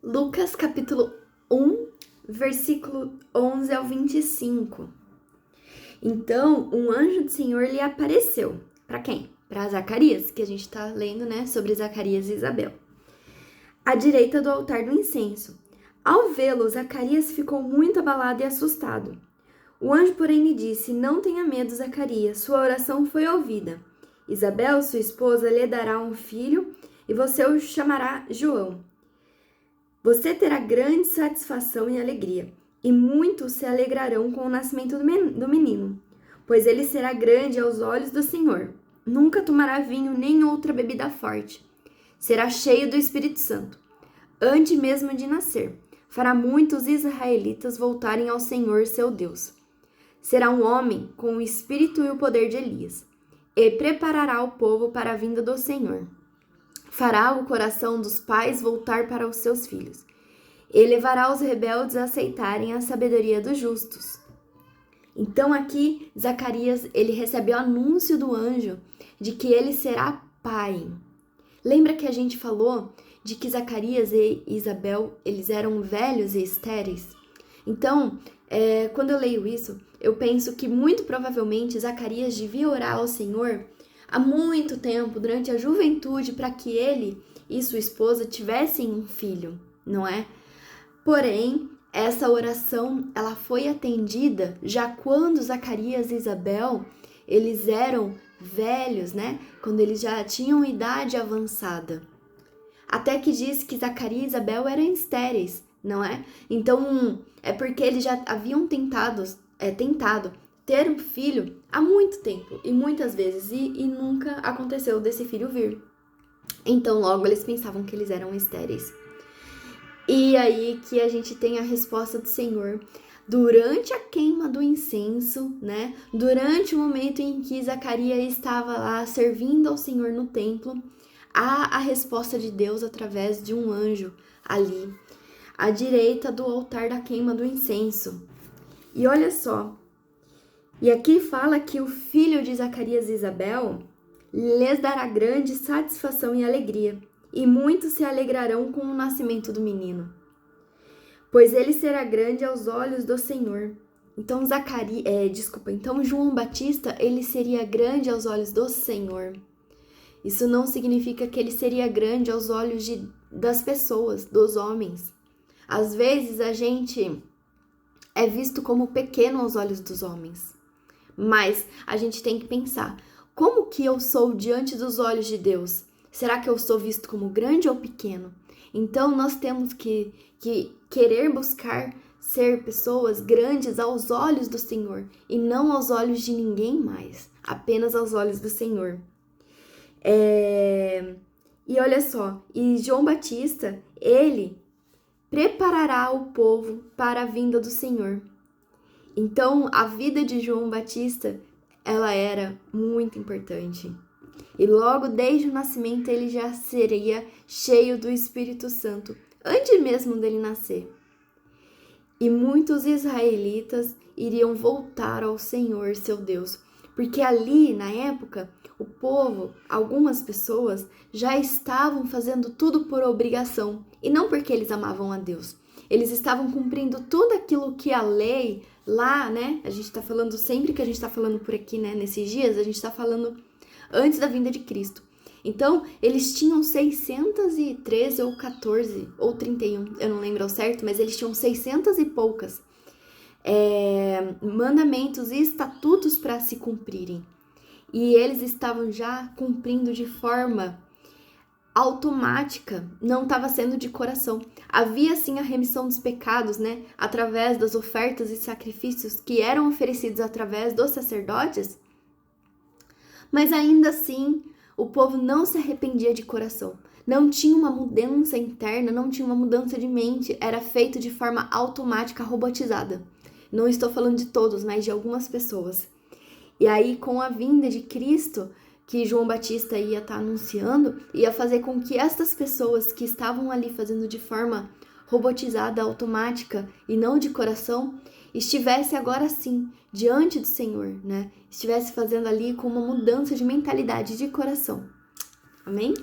Lucas capítulo 1, versículo 11 ao 25. Então, um anjo do Senhor lhe apareceu. Para quem? Para Zacarias, que a gente está lendo, né, sobre Zacarias e Isabel. À direita do altar do incenso. Ao vê-lo, Zacarias ficou muito abalado e assustado. O anjo, porém, lhe disse: Não tenha medo, Zacarias, sua oração foi ouvida. Isabel, sua esposa, lhe dará um filho e você o chamará João. Você terá grande satisfação e alegria, e muitos se alegrarão com o nascimento do menino, pois ele será grande aos olhos do Senhor. Nunca tomará vinho nem outra bebida forte. Será cheio do Espírito Santo. Antes mesmo de nascer, fará muitos israelitas voltarem ao Senhor seu Deus. Será um homem com o espírito e o poder de Elias, e preparará o povo para a vinda do Senhor. Fará o coração dos pais voltar para os seus filhos, e levará os rebeldes a aceitarem a sabedoria dos justos. Então aqui, Zacarias, ele recebe o anúncio do anjo de que ele será pai. Lembra que a gente falou de que Zacarias e Isabel, eles eram velhos e estéreis? Então, quando eu leio isso, eu penso que muito provavelmente Zacarias devia orar ao Senhor há muito tempo, durante a juventude, para que ele e sua esposa tivessem um filho, não é? Porém, essa oração, ela foi atendida já quando Zacarias e Isabel, eles eram velhos, né? Quando eles já tinham idade avançada. Até que diz que Zacarias e Isabel eram estéreis, não é? Então, é porque eles já haviam tentado ter um filho há muito tempo e muitas vezes, e nunca aconteceu desse filho vir. Então, logo eles pensavam que eles eram estéreis. E aí que a gente tem a resposta do Senhor. Durante a queima do incenso, né? Durante o momento em que Zacarias estava lá servindo ao Senhor no templo, há a resposta de Deus através de um anjo ali, à direita do altar da queima do incenso. E olha só, e aqui fala que o filho de Zacarias e Isabel lhes dará grande satisfação e alegria, e muitos se alegrarão com o nascimento do menino, pois ele será grande aos olhos do Senhor. Então então João Batista, ele seria grande aos olhos do Senhor. Isso não significa que ele seria grande aos olhos das pessoas, dos homens. Às vezes a gente é visto como pequeno aos olhos dos homens. Mas a gente tem que pensar, como que eu sou diante dos olhos de Deus? Será que eu sou visto como grande ou pequeno? Então nós temos que querer buscar ser pessoas grandes aos olhos do Senhor e não aos olhos de ninguém mais, apenas aos olhos do Senhor. E olha só, e João Batista, ele preparará o povo para a vinda do Senhor. Então, a vida de João Batista, ela era muito importante. E logo desde o nascimento, ele já seria cheio do Espírito Santo, antes mesmo dele nascer. E muitos israelitas iriam voltar ao Senhor, seu Deus, porque ali, na época, o povo, algumas pessoas, já estavam fazendo tudo por obrigação, e não porque eles amavam a Deus. Eles estavam cumprindo tudo aquilo que a lei lá, né? A gente tá falando sempre que a gente tá falando por aqui, né? Nesses dias, a gente tá falando antes da vinda de Cristo. Então, eles tinham 613 ou 14 ou 31, eu não lembro ao certo, mas eles tinham 600 e poucas mandamentos e estatutos para se cumprirem. E eles estavam já cumprindo de forma automática, não estava sendo de coração. Havia sim a remissão dos pecados, né? Através das ofertas e sacrifícios que eram oferecidos através dos sacerdotes, mas ainda assim o povo não se arrependia de coração. Não tinha uma mudança interna, não tinha uma mudança de mente, era feito de forma automática, robotizada. Não estou falando de todos, mas de algumas pessoas. E aí, com a vinda de Cristo, que João Batista ia estar anunciando, ia fazer com que essas pessoas que estavam ali fazendo de forma robotizada, automática e não de coração, estivesse agora sim diante do Senhor, né? Estivesse fazendo ali com uma mudança de mentalidade de coração. Amém?